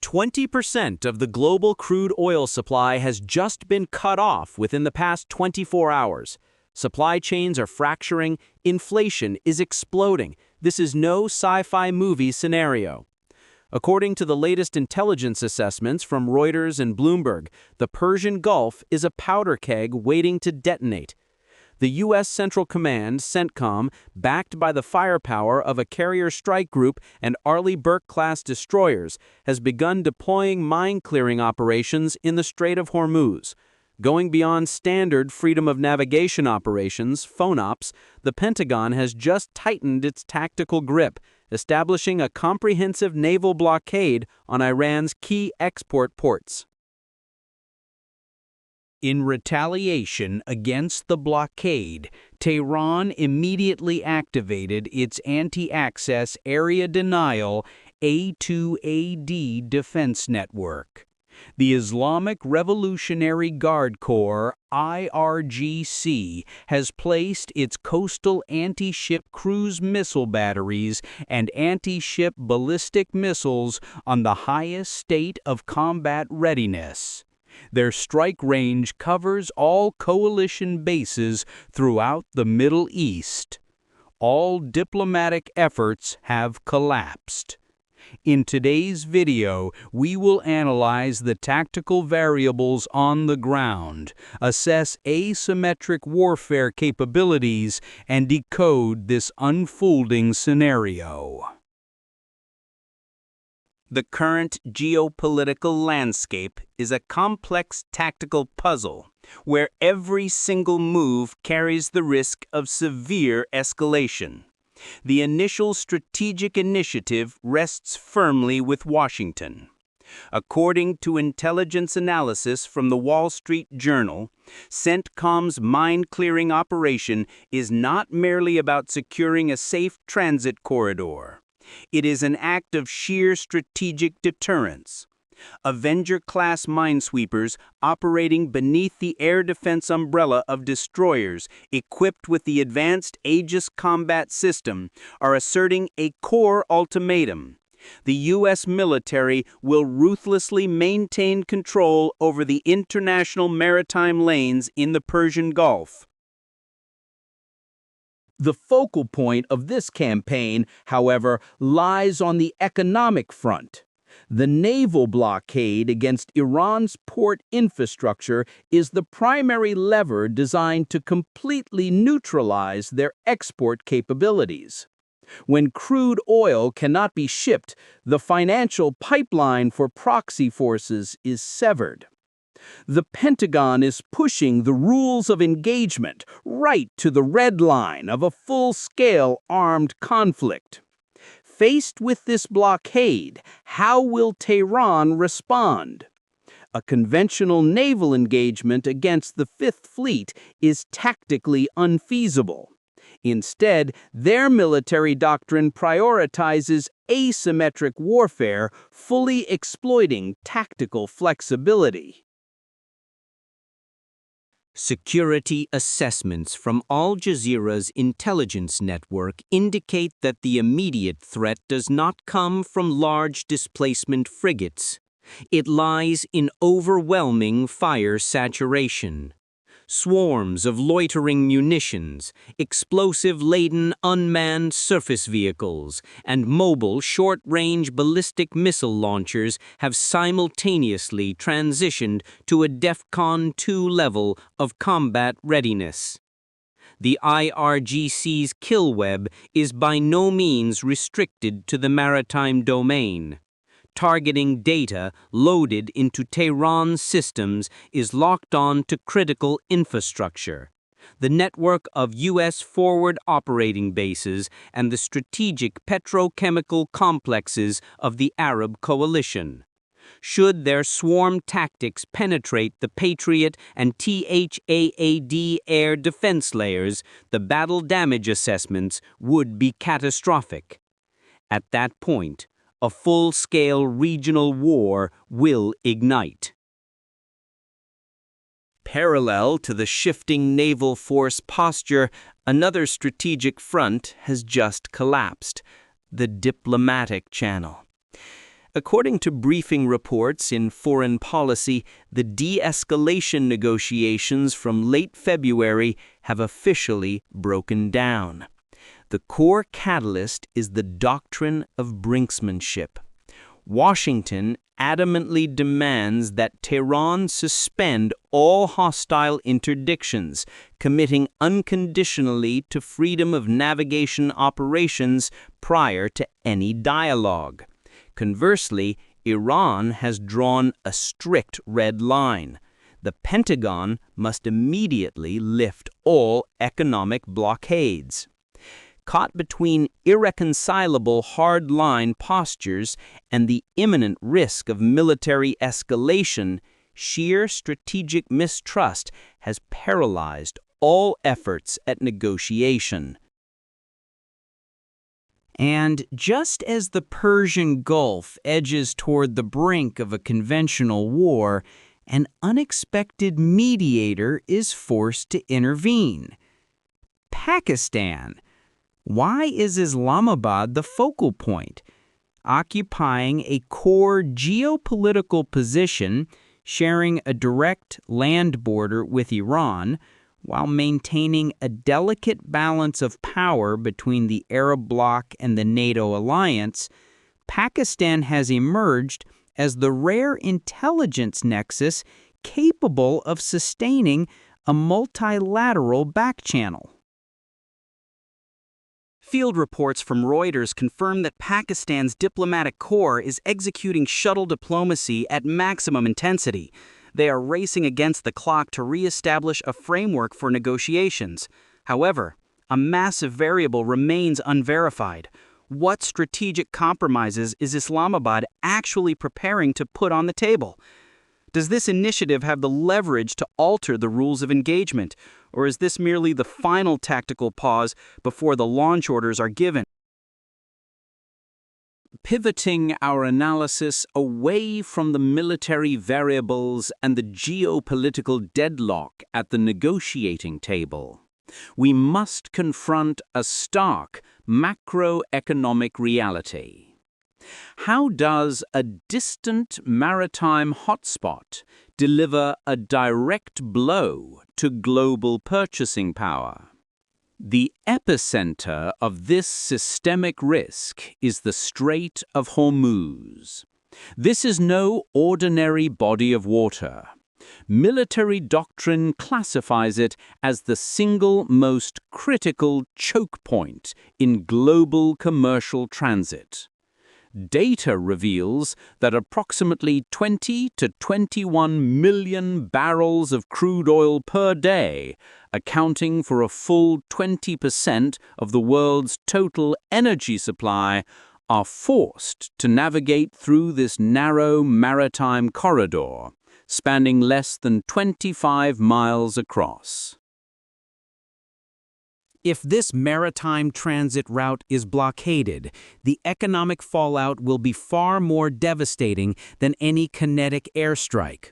20% of the global crude oil supply has just been cut off within the past 24 hours. Supply chains are fracturing, inflation is exploding. This is no sci-fi movie scenario. According to the latest intelligence assessments from Reuters and Bloomberg, the Persian Gulf is a powder keg waiting to detonate. The US Central Command, CENTCOM, backed by the firepower of a carrier strike group and Arleigh Burke-class destroyers, has begun deploying mine-clearing operations in the Strait of Hormuz. Going beyond standard freedom of navigation operations, FONOPs, the Pentagon has just tightened its tactical grip, establishing a comprehensive naval blockade on Iran's key export ports. In retaliation against the blockade, Tehran immediately activated its anti-access area denial A2AD defense network. The Islamic Revolutionary Guard Corps, IRGC, has placed its coastal anti-ship cruise missile batteries and anti-ship ballistic missiles on the highest state of combat readiness. Their strike range covers all coalition bases throughout the Middle East. All diplomatic efforts have collapsed. In today's video, we will analyze the tactical variables on the ground, assess asymmetric warfare capabilities, and decode this unfolding scenario. The current geopolitical landscape is a complex tactical puzzle where every single move carries the risk of severe escalation. The initial strategic initiative rests firmly with Washington. According to intelligence analysis from the Wall Street Journal, CENTCOM's mine-clearing operation is not merely about securing a safe transit corridor. It is an act of sheer strategic deterrence. Avenger-class minesweepers operating beneath the air defense umbrella of destroyers equipped with the advanced Aegis combat system are asserting a core ultimatum. The U.S. military will ruthlessly maintain control over the international maritime lanes in the Persian Gulf. The focal point of this campaign, however, lies on the economic front. The naval blockade against Iran's port infrastructure is the primary lever designed to completely neutralize their export capabilities. When crude oil cannot be shipped, the financial pipeline for proxy forces is severed. The Pentagon is pushing the rules of engagement right to the red line of a full-scale armed conflict. Faced with this blockade, how will Tehran respond? A conventional naval engagement against the Fifth Fleet is tactically unfeasible. Instead, their military doctrine prioritizes asymmetric warfare, fully exploiting tactical flexibility. Security assessments from Al Jazeera's intelligence network indicate that the immediate threat does not come from large displacement frigates. It lies in overwhelming fire saturation. Swarms of loitering munitions, explosive-laden unmanned surface vehicles, and mobile short-range ballistic missile launchers have simultaneously transitioned to a DEFCON 2 level of combat readiness. The IRGC's kill web is by no means restricted to the maritime domain. Targeting data loaded into Tehran's systems is locked on to critical infrastructure. The network of U.S. forward operating bases and the strategic petrochemical complexes of the Arab coalition. Should their swarm tactics penetrate the Patriot and THAAD air defense layers, the battle damage assessments would be catastrophic. At that point, a full-scale regional war will ignite. Parallel to the shifting naval force posture, another strategic front has just collapsed: the diplomatic channel. According to briefing reports in Foreign Policy, the de-escalation negotiations from late February have officially broken down. The core catalyst is the doctrine of brinksmanship. Washington adamantly demands that Tehran suspend all hostile interdictions, committing unconditionally to freedom of navigation operations prior to any dialogue. Conversely, Iran has drawn a strict red line. The Pentagon must immediately lift all economic blockades. Caught between irreconcilable hard-line postures and the imminent risk of military escalation, sheer strategic mistrust has paralyzed all efforts at negotiation. And just as the Persian Gulf edges toward the brink of a conventional war, an unexpected mediator is forced to intervene. Pakistan. Why is Islamabad the focal point? Occupying a core geopolitical position, sharing a direct land border with Iran, while maintaining a delicate balance of power between the Arab bloc and the NATO alliance, Pakistan has emerged as the rare intelligence nexus capable of sustaining a multilateral backchannel. Field reports from Reuters confirm that Pakistan's diplomatic corps is executing shuttle diplomacy at maximum intensity. They are racing against the clock to re-establish a framework for negotiations. However, a massive variable remains unverified. What strategic compromises is Islamabad actually preparing to put on the table? Does this initiative have the leverage to alter the rules of engagement, or is this merely the final tactical pause before the launch orders are given? Pivoting our analysis away from the military variables and the geopolitical deadlock at the negotiating table, we must confront a stark macroeconomic reality. How does a distant maritime hotspot deliver a direct blow to global purchasing power? The epicenter of this systemic risk is the Strait of Hormuz. This is no ordinary body of water. Military doctrine classifies it as the single most critical choke point in global commercial transit. Data reveals that approximately 20 to 21 million barrels of crude oil per day, accounting for a full 20% of the world's total energy supply, are forced to navigate through this narrow maritime corridor, spanning less than 25 miles across. If this maritime transit route is blockaded, the economic fallout will be far more devastating than any kinetic airstrike.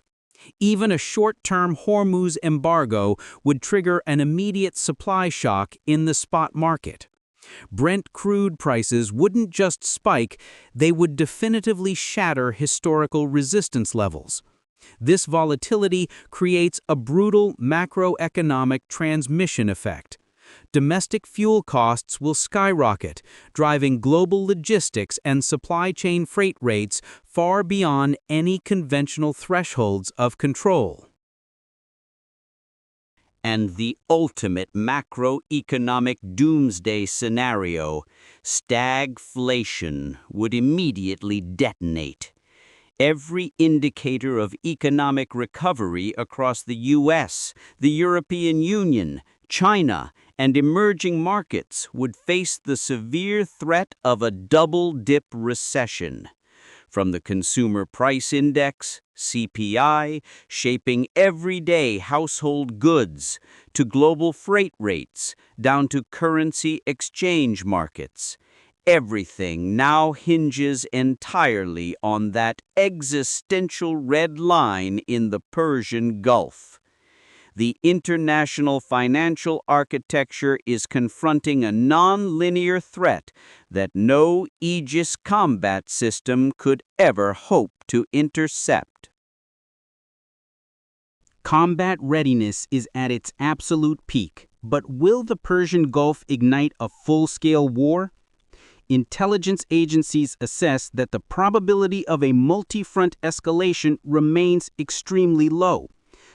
Even a short-term Hormuz embargo would trigger an immediate supply shock in the spot market. Brent crude prices wouldn't just spike, they would definitively shatter historical resistance levels. This volatility creates a brutal macroeconomic transmission effect. Domestic fuel costs will skyrocket, driving global logistics and supply chain freight rates far beyond any conventional thresholds of control. And the ultimate macroeconomic doomsday scenario, stagflation, would immediately detonate. Every indicator of economic recovery across the US, the European Union, China, and emerging markets would face the severe threat of a double-dip recession. From the Consumer Price Index, CPI, shaping everyday household goods, to global freight rates, down to currency exchange markets. Everything now hinges entirely on that existential red line in the Persian Gulf. The international financial architecture is confronting a non-linear threat that no Aegis combat system could ever hope to intercept. Combat readiness is at its absolute peak, but will the Persian Gulf ignite a full-scale war? Intelligence agencies assess that the probability of a multi-front escalation remains extremely low.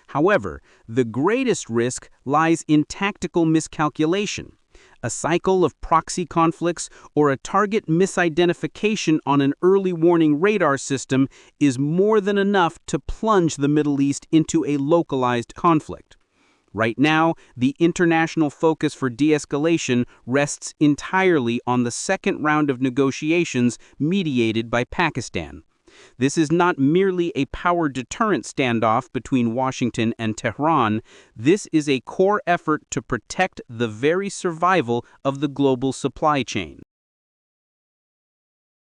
However, the greatest risk lies in tactical miscalculation. A cycle of proxy conflicts or a target misidentification on an early warning radar system is more than enough to plunge the Middle East into a localized conflict. Right now, the international focus for de-escalation rests entirely on the second round of negotiations mediated by Pakistan. This is not merely a power deterrent standoff between Washington and Tehran. This is a core effort to protect the very survival of the global supply chain.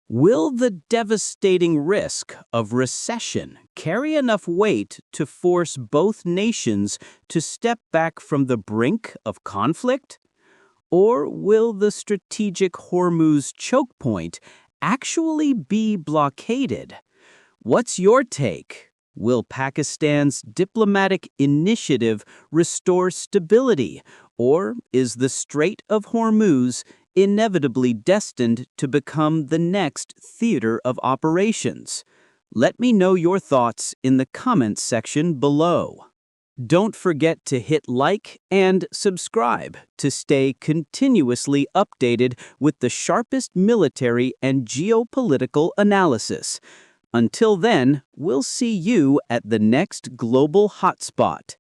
Will the devastating risk of recession carry enough weight to force both nations to step back from the brink of conflict? Or will the strategic Hormuz choke point actually be blockaded? What's your take? Will Pakistan's diplomatic initiative restore stability, or is the Strait of Hormuz inevitably destined to become the next theater of operations? Let me know your thoughts in the comments section below. Don't forget to hit like and subscribe to stay continuously updated with the sharpest military and geopolitical analysis. Until then, we'll see you at the next global hotspot.